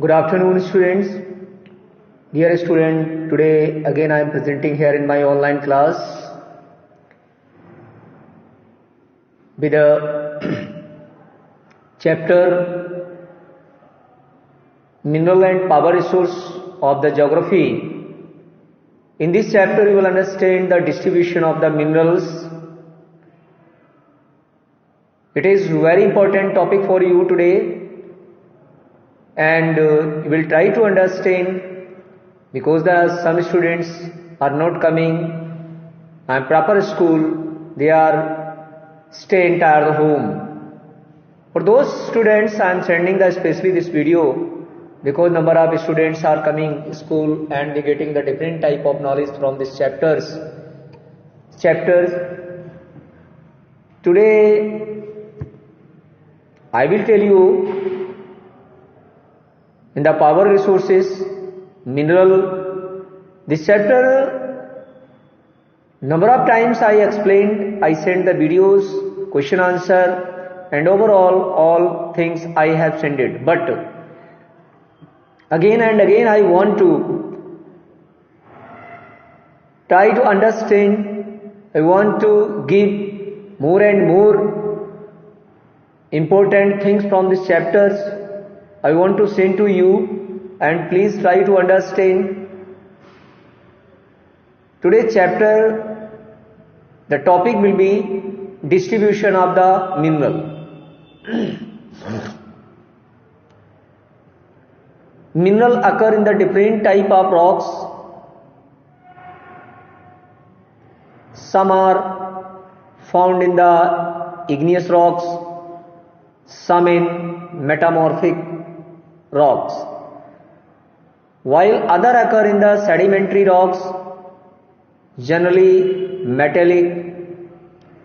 Good afternoon, students. Dear student, today again I am presenting here in my online class with a chapter Mineral and Power Resource of the Geography. In this chapter you will understand the distribution of the minerals. It is very important topic for you today, and you will try to understand, because there are some students are not coming and proper school, they are stay entire home. For those students I am sending especially this video, because number of students are coming school and they getting the different type of knowledge from these chapters. Today I will tell you in the power resources, mineral. This chapter, number of times I explained, I sent the videos, question answer, and overall all things I have sent it. But again and again I want to try to understand. I want to give more and more important things from these chapters. I want to send to you, and please try to understand. Today's chapter, the topic will be distribution of the mineral. Mineral occur in the different type of rocks. Some are found in the igneous rocks, some in metamorphic rocks, while other occur in the sedimentary rocks. Generally metallic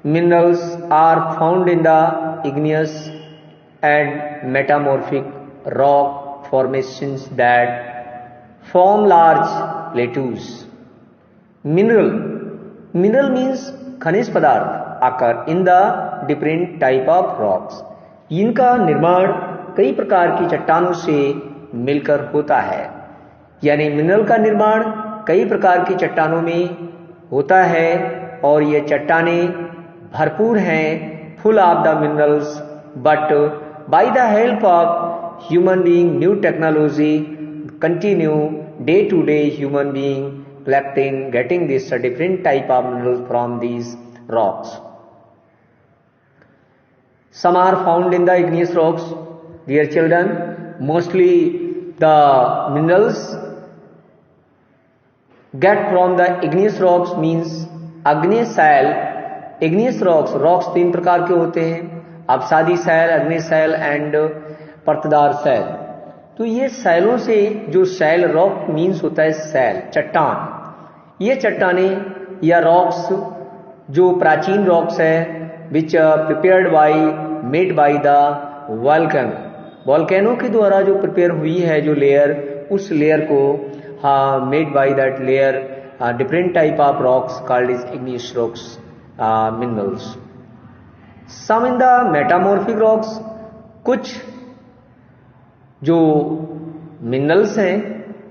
minerals are found in the igneous and metamorphic rock formations that form large plateaus. Mineral means खनिज पदार्थ occur in the different type of rocks. इनका निर्माण कई प्रकार की चट्टानों से मिलकर होता है, यानी मिनरल का निर्माण कई प्रकार की चट्टानों में होता है, और ये चट्टानें भरपूर हैं, full of the minerals. But by the help of human being, new technology continue day to day, human being collecting, getting this different type of minerals from these rocks. Some are found in the igneous rocks. Dear children, mostly the minerals get from the igneous rocks means अग्नेय सैल. igneous rocks तीन प्रकार के होते हैं: अवसादी सैल, अग्नेय सैल एंड परतदार सैल. तो ये सैलों से, जो सैल रॉक मीन्स होता है सैल, चट्टान. ये चट्टानें या रॉक्स जो प्राचीन रॉक्स है, which prepared by made by the volcano के द्वारा जो प्रिपेयर हुई है, जो लेयर, उस लेयर को made by that layer different type of rocks called is igneous rocks minerals. Some in the metamorphic rocks, कुछ जो मिनरल्स हैं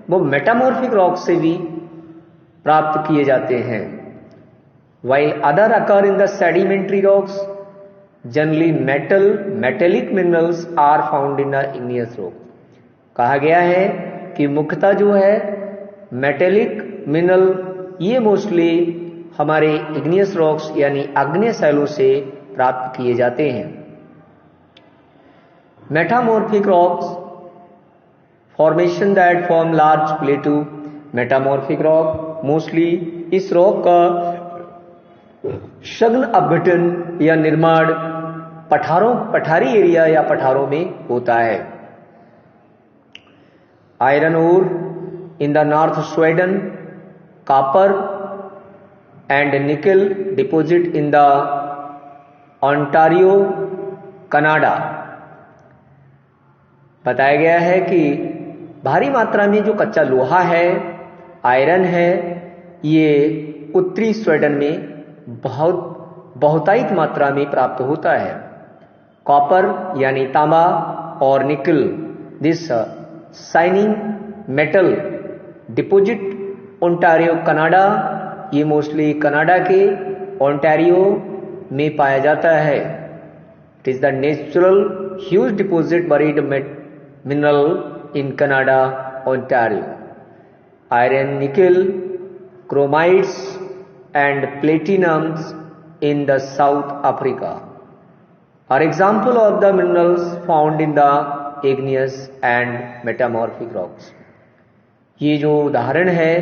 वो मेटामॉर्फिक रॉक से भी प्राप्त किए जाते हैं. while other occur in the sedimentary rocks, generally metallic minerals are found in the igneous rock. कहा गया है कि मुख्यतः जो है मेटेलिक मिनरल, ये मोस्टली हमारे igneous rocks यानी आग्नेय सैलों से प्राप्त किए जाते हैं. Metamorphic rocks, formation that form large प्लेटू. Metamorphic rock mostly इस रॉक का सघन अपघटन या निर्माण पठारी एरिया या पठारों में होता है. Iron ore in the north Sweden, copper and nickel deposit in the Ontario, Canada. बताया गया है कि भारी मात्रा में जो कच्चा लोहा है, आयरन है, ये उत्तरी स्वीडन में बहुतायत मात्रा में प्राप्त होता है. कॉपर यानी तांबा और निकल, this shining metal deposit Ontario Canada, ये मोस्टली कनाडा के ओंटारियो में पाया जाता है। It is the natural huge deposit buried mineral in Canada Ontario. Iron, निकल, क्रोमाइड्स and प्लेटिनम्स in the South Africa are example of the minerals found in the igneous and metamorphic rocks। ये जो उदाहरण है,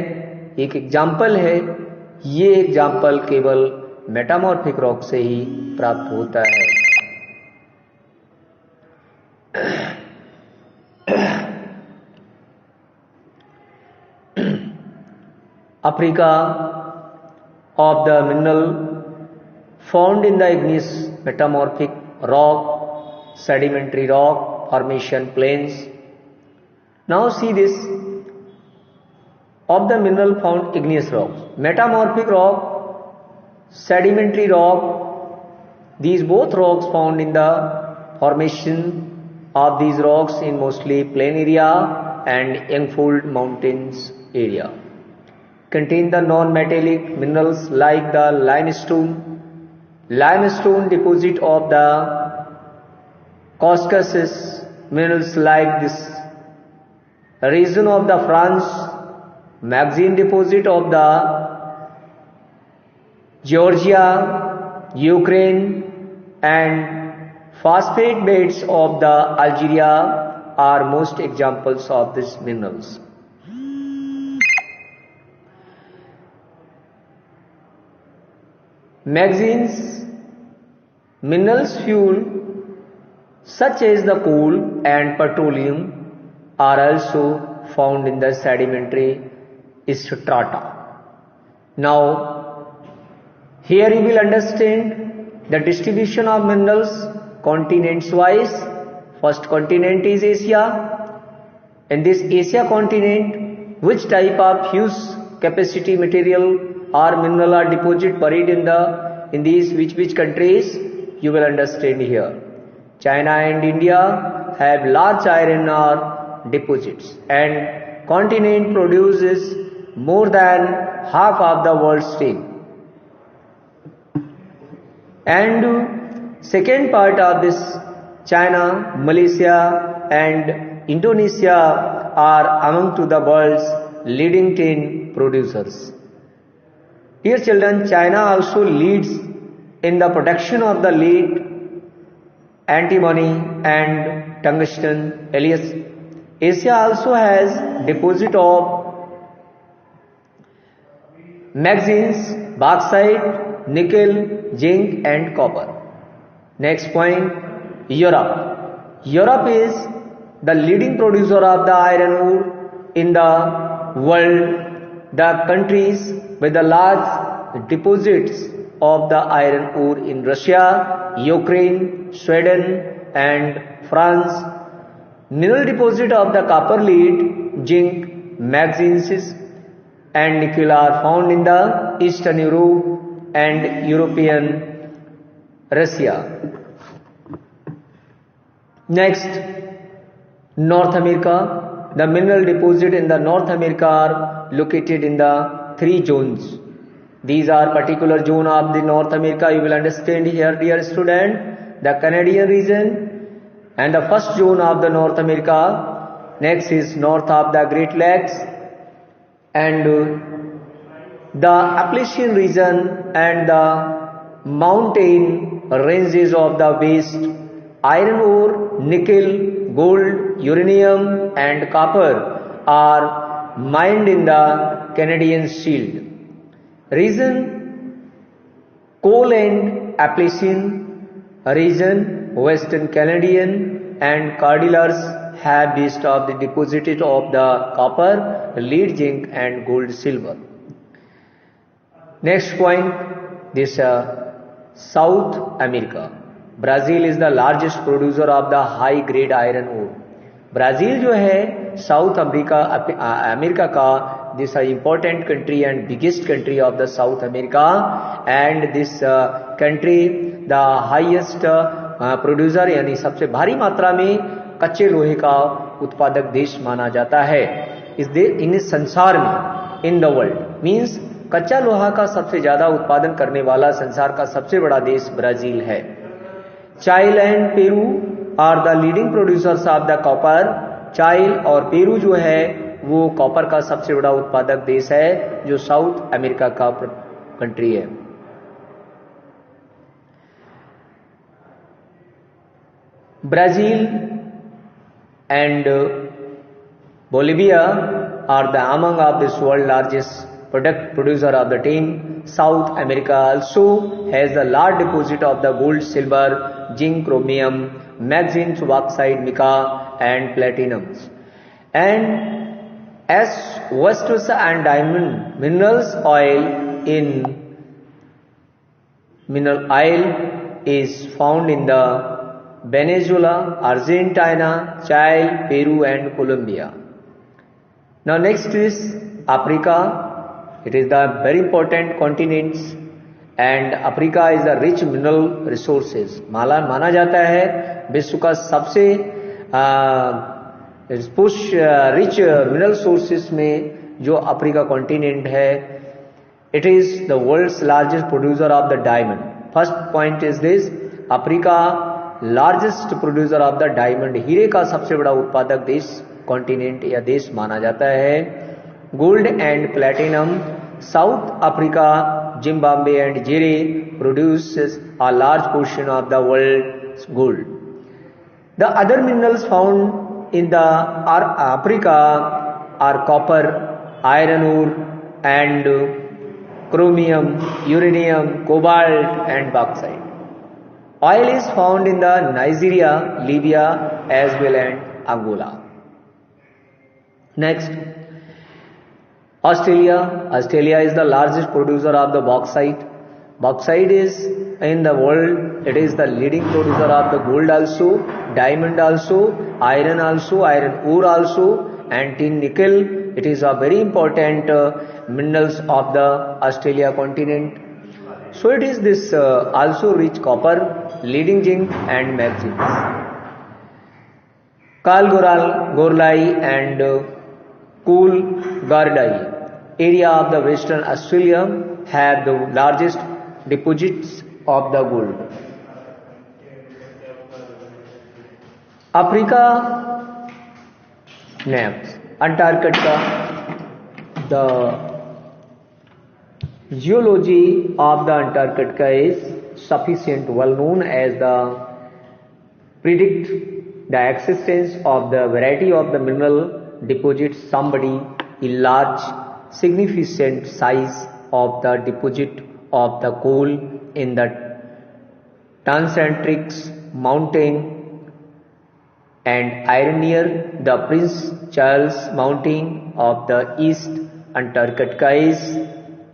एक एग्जाम्पल है, ये एग्जाम्पल केवल metamorphic rock से ही प्राप्त होता है। Africa of the mineral found in the igneous metamorphic rock, sedimentary rock formation plains. Now see this of the mineral found igneous rocks, metamorphic rock, sedimentary rock, these both rocks found in the formation of these rocks in mostly plain area and Youngfold Mountains area contain the non-metallic minerals like the limestone deposit of the Caucasus, minerals like this region of the France, magazine deposit of the Georgia, Ukraine, and phosphate beds of the Algeria are most examples of these minerals. Magazines, minerals fuel such as the coal and petroleum are also found in the sedimentary strata. Now, here you will understand the distribution of minerals continents wise. First continent is Asia. In this Asia continent, which type of huge capacity material or mineral are deposit buried in these which countries, you will understand here. China and India have large iron ore deposits, and continent produces more than half of the world's steel. And second part of this, China, Malaysia and Indonesia are among to the world's leading 10 producers. Dear children, China also leads in the production of the lead, antimony and tungsten. Alias, Asia also has deposit of magazines, bauxite, nickel, zinc and copper. Next point, Europe. Europe is the leading producer of the iron ore in the world. The countries with the large deposits of the iron ore in Russia, Ukraine, Sweden and France. Mineral deposit of the copper, lead, zinc, manganese and nickel are found in the Eastern Europe and European Russia. Next, North America. The mineral deposit in the North America are located in the 3 zones. These are particular zone of the North America. You will understand here, dear student, the Canadian region and the first zone of the North America. Next is north of the Great Lakes and the Appalachian region and the mountain ranges of the West. Iron ore, nickel, gold, uranium and copper are mined in the Canadian Shield region. Coal and Appalachian region, Western Canadian and Cordilleras have east of the deposit of the copper, lead, zinc and gold, silver. Next point, this South America. Brazil is the largest producer of the high grade iron ore. Brazil जो है South America का this important country and biggest country of the South America, and this country the highest producer यानी सबसे भारी मात्रा में कच्चे लोहे का उत्पादक देश माना जाता है इन संसार में, इन द वर्ल्ड मीन्स कच्चा लोहा का सबसे ज्यादा उत्पादन करने वाला संसार का सबसे बड़ा देश ब्राजील है। Chile and Peru are the leading producers of the copper. Chile और पेरू जो है वो कॉपर का सबसे बड़ा उत्पादक देश है, जो साउथ अमेरिका का कंट्री है। Brazil and Bolivia are the among of this world largest producer of the tin. South America also has a large deposit of the gold, silver, zinc, chromium, manganese, bauxite, mica and platinums. And as Western and diamond mineral oil is found in the Venezuela, Argentina, Chile, Peru and Colombia. Now next is Africa. It is the very important continent and Africa is the rich mineral resources. माना जाता है विश्व का सबसे rich mineral sources में जो Africa continent है, it is the world's largest producer of the diamond. First point is this, Africa largest producer of the diamond, हीरे का सबसे बड़ा उत्पादक देश, कॉन्टिनेंट या देश माना जाता है. Gold and platinum, South Africa, Zimbabwe and Zaire produces a large portion of the world's gold. The other minerals found in the Africa are copper, iron ore and chromium, uranium, cobalt and bauxite. Oil is found in the Nigeria, Libya as well and Angola. Next, Australia. Australia is the largest producer of the bauxite. Bauxite is in the world, it is the leading producer of the gold also, diamond also, iron also, iron ore also and tin, nickel. It is a very important minerals of the Australia continent. So it is this also rich copper, leading zinc and manganese. Kalgoorlie and Coolgardie area of the Western Australia have the largest deposits of the gold. Africa. Next, Antarctica. The geology of the Antarctica is sufficient well known as the predict the existence of the variety of the mineral deposits. Somebody in large significant size of the deposit of the coal in the Transantarctic mountain and iron near the Prince Charles Mountain of the East Antarctica is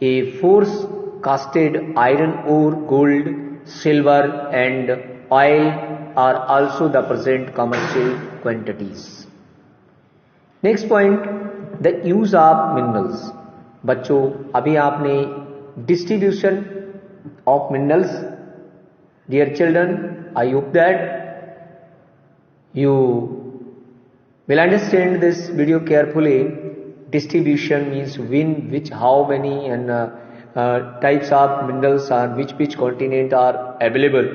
a force-casted iron ore, gold, silver and oil are also the present commercial quantities. Next point, the use of minerals. बच्चों, अभी आपने distribution of minerals, dear children, I hope that you will understand this video carefully. Distribution means when, which, how many and types of minerals are which continent are available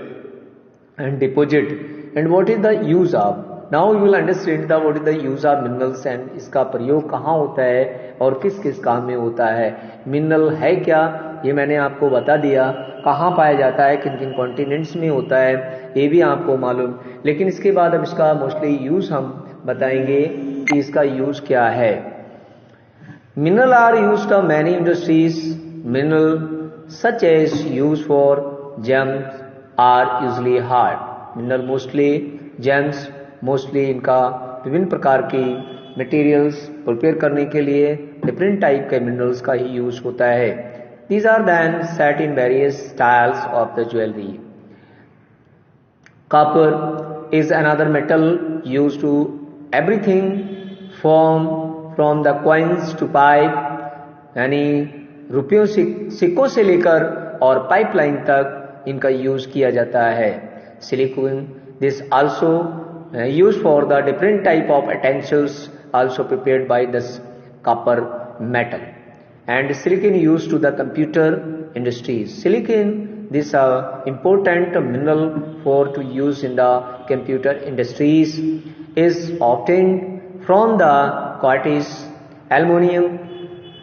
and deposit and what is the use of. Now you will understand the what is the use of minerals and इसका प्रयोग कहाँ होता है और किस किस काम में होता है. मिनरल है क्या, ये मैंने आपको बता दिया. कहाँ पाया जाता है, किन किन कॉन्टिनेंट्स में होता है, ये भी आपको मालूम. लेकिन इसके बाद अब इसका मोस्टली यूज हम बताएंगे कि इसका यूज क्या है. Mineral are used of many industries. Mineral such as use for gems are usually hard. Mineral mostly gems, mostly इनका विभिन्न प्रकार की मटेरियल्स प्रिपेयर करने के लिए डिफरेंट टाइप के मिनरल्स का ही यूज होता है. These are then set in various styles of the jewelry. Copper is another metal used to everything from the coins to pipe, यानी रुपयों सिक्कों से लेकर और पाइपलाइन तक इनका यूज किया जाता है. Silicon, this also used for the different type of utensils also prepared by this copper metal. And silicon used to the computer industries. Silicon, this important mineral for to use in the computer industries, is obtained from the quartz. Aluminium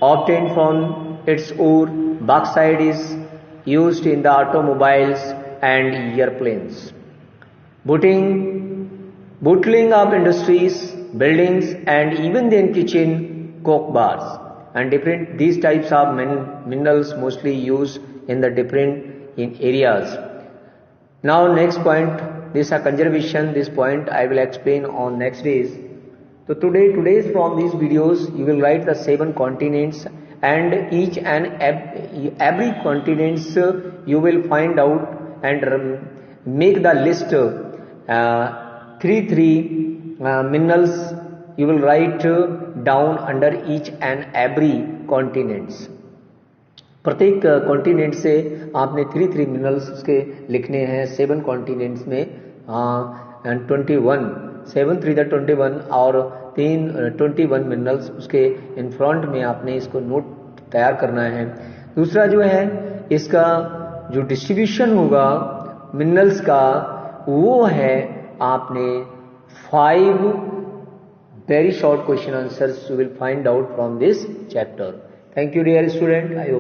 obtained from its ore. Bauxite is used in the automobiles and airplanes. Bottling of industries, buildings, and even then kitchen coke bars, and different these types of minerals mostly used in the different in areas. Now next point, this is conservation. This point I will explain on next days. So today's from these videos you will write the 7 continents, and each and every continents you will find out and make the list. Three minerals you will write down under each and every continents. प्रत्येक continent से आपने 3 minerals उसके लिखने हैं 7 continents में, 21 7 3 21 और 21 minerals उसके in front में आपने इसको नोट तैयार करना है. दूसरा जो है इसका जो डिस्ट्रीब्यूशन होगा मिनरल्स का, वो है आपने 5 very short question answers you will find out from this chapter. Thank you dear student. I hope